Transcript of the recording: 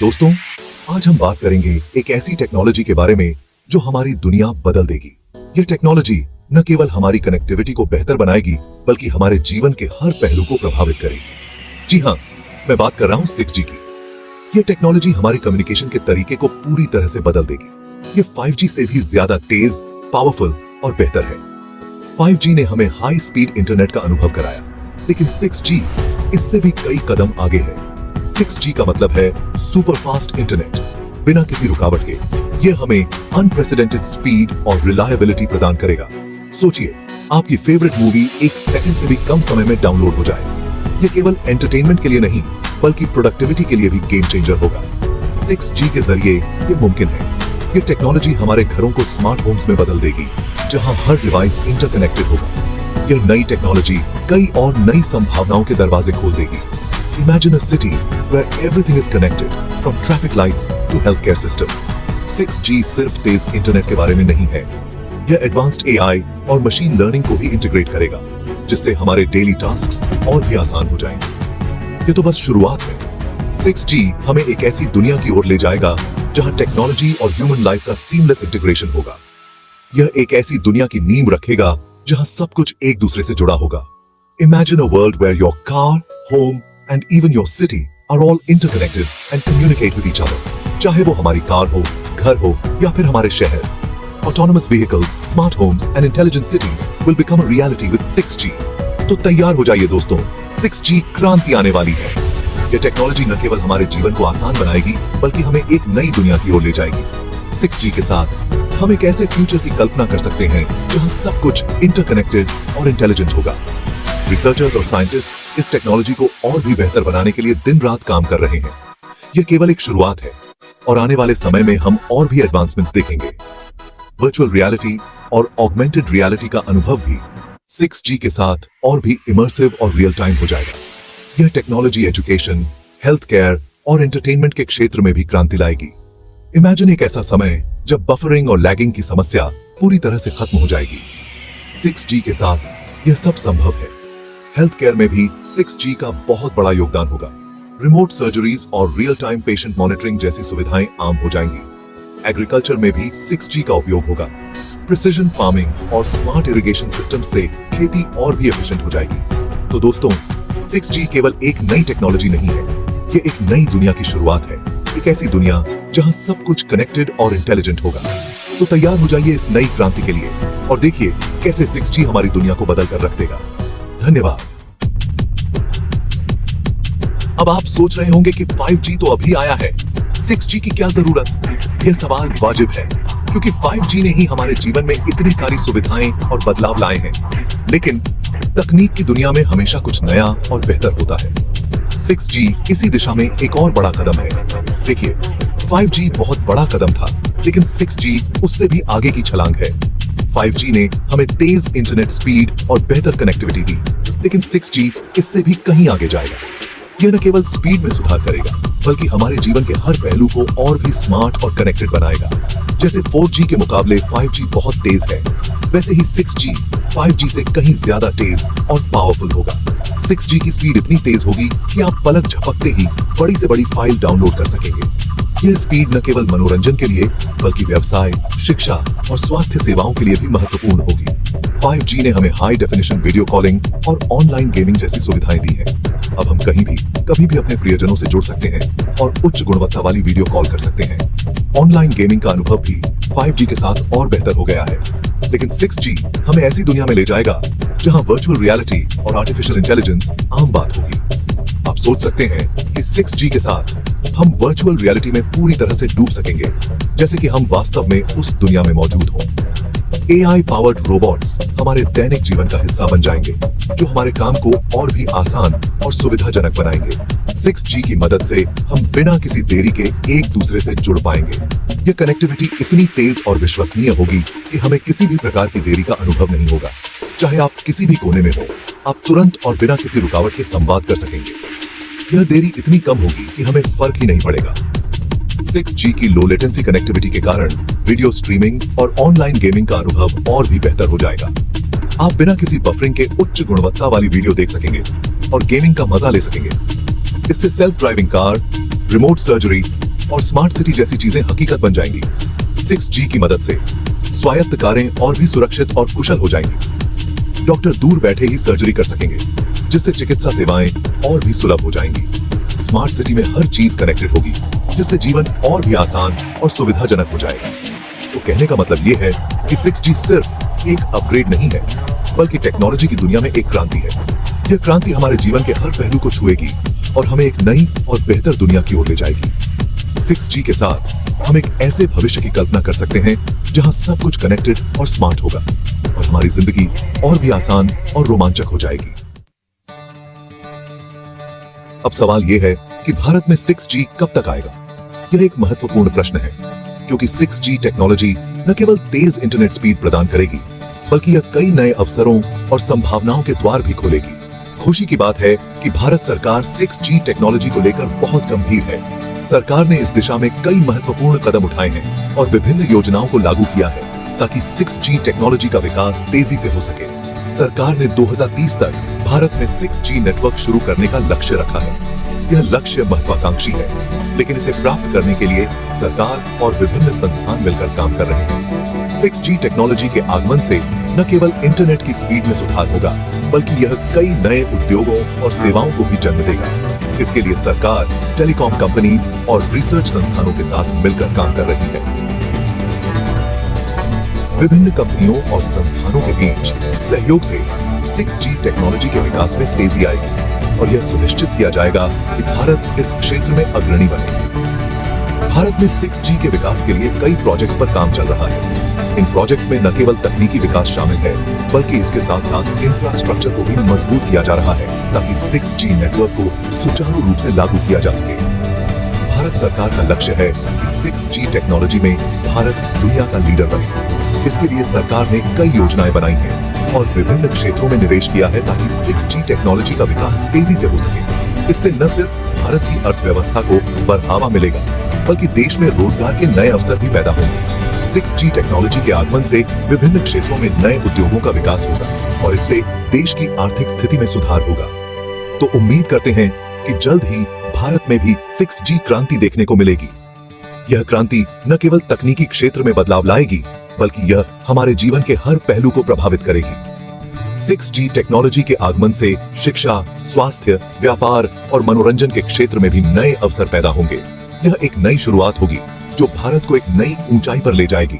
दोस्तों, आज हम बात करेंगे एक ऐसी टेक्नोलॉजी के बारे में जो हमारी दुनिया बदल देगी। यह टेक्नोलॉजी न केवल हमारी कनेक्टिविटी को बेहतर बनाएगी बल्कि हमारे जीवन के हर पहलू को प्रभावित करेगी। जी हाँ, मैं बात कर रहा हूँ 6G की। यह टेक्नोलॉजी हमारे कम्युनिकेशन के तरीके को पूरी तरह से बदल देगी। यह 5G से भी ज्यादा तेज, पावरफुल और बेहतर है। 5G ने हमें हाई स्पीड इंटरनेट का अनुभव कराया, लेकिन 6G इससे भी कई कदम आगे है। 6G का मतलब है सुपर फास्ट इंटरनेट, बिना किसी रुकावट के। यह हमें अनप्रेसिडेंटेड स्पीड और रिलायबिलिटी प्रदान करेगा। सोचिए, आपकी फेवरेट मूवी 1 सेकंड से भी कम समय में डाउनलोड हो जाए। यह केवल एंटरटेनमेंट के लिए नहीं बल्कि प्रोडक्टिविटी के लिए भी गेम चेंजर होगा। 6G के जरिए यह मुमकिन है। यह टेक्नोलॉजी हमारे घरों को स्मार्ट होम्स में बदल देगी, जहां हर डिवाइस इंटरकनेक्टेड होगा। यह नई टेक्नोलॉजी कई और नई संभावनाओं के दरवाजे खोल देगी। Imagine a city where everything is connected, from traffic lights to healthcare systems. 6G सिर्फ तेज इंटरनेट के बारे में नहीं है, यह एडवांस्ड AI और मशीन लर्निंग को भी इंटीग्रेट करेगा, जिससे हमारे डेली टास्क्स और भी आसान हो जाएंगे। ये तो बस शुरुआत है। 6G हमें एक ऐसी दुनिया की ओर ले जाएगा जहां टेक्नोलॉजी और ह्यूमन लाइफ का सीमलेस इंटीग्रेशन होगा। यह एक ऐसी दुनिया की नींव रखेगा जहां सब कुछ एक दूसरे से जुड़ा होगा। Imagine a world where your car, home and even your city are all interconnected and communicate with each other. चाहे वो हमारी कार हो, घर हो या फिर हमारे शहर। Autonomous vehicles, smart homes and intelligent cities will become a reality with 6G. तो तैयार हो जाइए दोस्तों, 6G क्रांति आने वाली है। ये टेक्नोलॉजी न केवल हमारे जीवन को आसान बनाएगी बल्कि हमें एक नई दुनिया की ओर ले जाएगी। 6G के साथ हम एक ऐसे फ्यूचर की कल्पना कर सकते हैं जहां सब कुछ इंटरकनेक्टेड और इंटेलिजेंट होगा। रिसर्चर्स और साइंटिस्ट्स इस टेक्नोलॉजी को और भी बेहतर बनाने के लिए दिन रात काम कर रहे हैं। यह केवल एक शुरुआत है और आने वाले समय में हम और भी एडवांसमेंट्स देखेंगे। वर्चुअल रियलिटी और ऑगमेंटेड रियलिटी का अनुभव भी 6G के साथ और भी इमर्सिव और रियल टाइम हो जाएगा। यह टेक्नोलॉजी एजुकेशन, हेल्थ केयर और एंटरटेनमेंट के क्षेत्र में भी क्रांति लाएगी। इमेजिन एक ऐसा समय जब बफरिंग और लैगिंग की समस्या पूरी तरह से खत्म हो जाएगी। 6G के साथ यह सब संभव है। हेल्थ केयर में भी 6G का बहुत बड़ा योगदान होगा। रिमोट सर्जरीज और रियल टाइम पेशेंट मॉनिटरिंग जैसी सुविधाएं आम हो जाएंगी। एग्रीकल्चर में भी 6G का उपयोग होगा। प्रिसिजन फार्मिंग और स्मार्ट इरिगेशन सिस्टम से खेती और भी एफिशिएंट हो जाएगी। तो दोस्तों, 6G केवल एक नई टेक्नोलॉजी नहीं है, ये एक नई दुनिया की शुरुआत है। एक ऐसी दुनिया जहां सब कुछ कनेक्टेड और इंटेलिजेंट होगा। तो तैयार हो जाइए इस नई क्रांति के लिए और देखिए कैसे 6G हमारी दुनिया को बदल कर रख देगा। धन्यवाद। अब आप सोच रहे होंगे कि 5G तो अभी आया है, 6G की क्या जरूरत? यह सवाल वाजिब है, क्योंकि 5G ने ही हमारे जीवन में इतनी सारी सुविधाएं और बदलाव लाए हैं। लेकिन तकनीक की दुनिया में हमेशा कुछ नया और बेहतर होता है। 6G इसी दिशा में एक और बड़ा कदम है। देखिए, 5G बहुत बड़ा कदम था, लेकिन 6G उससे भी आगे की छलांग है। 5G ने हमें तेज इंटरनेट स्पीड और बेहतर कनेक्टिविटी दी, लेकिन 6G इससे भी कहीं आगे जाएगा। यह न केवल स्पीड में सुधार करेगा बल्कि हमारे जीवन के हर पहलू को और भी स्मार्ट और कनेक्टेड बनाएगा। जैसे 4G के मुकाबले 5G बहुत तेज है, वैसे ही 6G 5G से कहीं ज्यादा तेज और पावरफुल होगा। 6G की स्पीड इतनी तेज होगी कि आप पलक झपकते ही बड़ी से बड़ी फाइल डाउनलोड कर सकेंगे। यह स्पीड न केवल मनोरंजन के लिए बल्कि व्यवसाय, शिक्षा और स्वास्थ्य सेवाओं के लिए भी महत्वपूर्ण होगी। 5G ने हमें हाई डेफिनेशन वीडियो कॉलिंग और ऑनलाइन गेमिंग जैसी सुविधाएं दी हैं। अब हम कहीं भी, कभी भी अपने प्रियजनों से जुड़ सकते हैं और उच्च गुणवत्ता वाली वीडियो कॉल कर सकते हैं। ऑनलाइन गेमिंग का अनुभव भी 5G के साथ और बेहतर हो गया है। लेकिन 6G हमें ऐसी दुनिया में ले जाएगा जहां वर्चुअल रियलिटी और आर्टिफिशियल इंटेलिजेंस आम बात होगी। आप सोच सकते हैं कि 6G के साथ हम वर्चुअल रियलिटी में पूरी तरह से डूब सकेंगे, जैसे कि हम वास्तव में उस दुनिया में मौजूद हों। AI पावर्ड रोबोट्स हमारे दैनिक जीवन का हिस्सा बन जाएंगे, जो हमारे काम को और भी आसान और सुविधाजनक बनाएंगे। 6G की मदद से हम बिना किसी देरी के एक दूसरे से जुड़ पाएंगे। यह कनेक्टिविटी इतनी तेज और विश्वसनीय होगी कि हमें किसी भी प्रकार की देरी का अनुभव नहीं होगा। चाहे आप किसी भी कोने में हो, आप तुरंत और बिना किसी रुकावट के संवाद कर सकेंगे। यह देरी इतनी कम होगी कि हमें फर्क ही नहीं पड़ेगा। 6G की लो लेटेंसी कनेक्टिविटी के कारण वीडियो स्ट्रीमिंग और ऑनलाइन गेमिंग का अनुभव और भी बेहतर हो जाएगा। आप बिना किसी बफरिंग के उच्च गुणवत्ता वाली वीडियो देख सकेंगे और गेमिंग का मजा ले सकेंगे। इससे self driving car, remote surgery और स्मार्ट सिटी जैसी चीजें हकीकत बन जाएंगी। 6G की मदद से स्वायत्त कारें और भी सुरक्षित और कुशल हो जाएंगी। डॉक्टर दूर बैठे ही सर्जरी कर सकेंगे, जिससे चिकित्सा सेवाएं और भी सुलभ हो जाएंगी। स्मार्ट सिटी में हर चीज कनेक्टेड होगी, जिससे जीवन और भी आसान और सुविधाजनक हो जाएगा। तो कहने का मतलब ये है कि 6G सिर्फ एक अपग्रेड नहीं है, बल्कि टेक्नोलॉजी की दुनिया में एक क्रांति है। यह क्रांति हमारे जीवन के हर पहलू को छुएगी और हमें एक नई और बेहतर दुनिया की ओर ले जाएगी। 6G के साथ हम एक ऐसे भविष्य की कल्पना कर सकते हैं जहां सब कुछ कनेक्टेड और स्मार्ट होगा और हमारी जिंदगी और भी आसान और रोमांचक हो जाएगी। अब सवाल यह है कि भारत में 6G कब तक आएगा? यह एक महत्वपूर्ण प्रश्न है, क्योंकि 6G टेक्नोलॉजी न केवल तेज इंटरनेट स्पीड प्रदान करेगी, बल्कि यह कई नए अवसरों और संभावनाओं के द्वार भी खोलेगी। खुशी की बात है कि भारत सरकार 6G टेक्नोलॉजी को लेकर बहुत गंभीर है। सरकार ने इस दिशा में कई महत्वपूर्ण कदम उठाए हैं और विभिन्न योजनाओं को लागू किया है ताकि 6G टेक्नोलॉजी का विकास तेजी से हो सके। सरकार ने 2030 तक भारत में 6G नेटवर्क शुरू करने का लक्ष्य रखा है। यह लक्ष्य महत्वाकांक्षी है, लेकिन इसे प्राप्त करने के लिए सरकार और विभिन्न संस्थान मिलकर काम कर रहे हैं। 6G टेक्नोलॉजी के आगमन से न केवल इंटरनेट की स्पीड में सुधार होगा, बल्कि यह कई नए उद्योगों और सेवाओं को भी जन्म देगा। इसके लिए सरकार टेलीकॉम कंपनीज और रिसर्च संस्थानों के साथ मिलकर काम कर रही है। विभिन्न कंपनियों और संस्थानों के बीच सहयोग से 6G टेक्नोलॉजी के विकास में तेजी आएगी और यह सुनिश्चित किया जाएगा कि भारत इस क्षेत्र में अग्रणी बने। भारत में 6G के विकास के लिए कई प्रोजेक्ट्स पर काम चल रहा है। इन प्रोजेक्ट्स में न केवल तकनीकी विकास शामिल है, बल्कि इसके साथ साथ इंफ्रास्ट्रक्चर को भी मजबूत किया जा रहा है ताकि 6G नेटवर्क को सुचारू रूप से लागू किया जा सके। भारत सरकार का लक्ष्य है कि 6G टेक्नोलॉजी में भारत दुनिया का लीडर बने। इसके लिए सरकार ने कई योजनाएं बनाई हैं और विभिन्न क्षेत्रों में निवेश किया है ताकि 6G टेक्नोलॉजी का विकास तेजी से हो सके। इससे न सिर्फ भारत की अर्थव्यवस्था को बढ़ावा मिलेगा, बल्कि देश में रोजगार के नए अवसर भी पैदा होंगे। 6G टेक्नोलॉजी के आगमन से विभिन्न क्षेत्रों में नए उद्योगों का विकास होगा और इससे देश की आर्थिक स्थिति में सुधार होगा। तो उम्मीद करते हैं कि जल्द ही भारत में भी 6G क्रांति देखने को मिलेगी। यह क्रांति न केवल तकनीकी क्षेत्र में बदलाव लाएगी, बल्कि यह हमारे जीवन के हर पहलू को प्रभावित करेगी। 6G टेक्नोलॉजी के आगमन से शिक्षा, स्वास्थ्य, व्यापार और मनोरंजन के क्षेत्र में भी नए अवसर पैदा होंगे। यह एक नई शुरुआत होगी जो भारत को एक नई ऊंचाई पर ले जाएगी।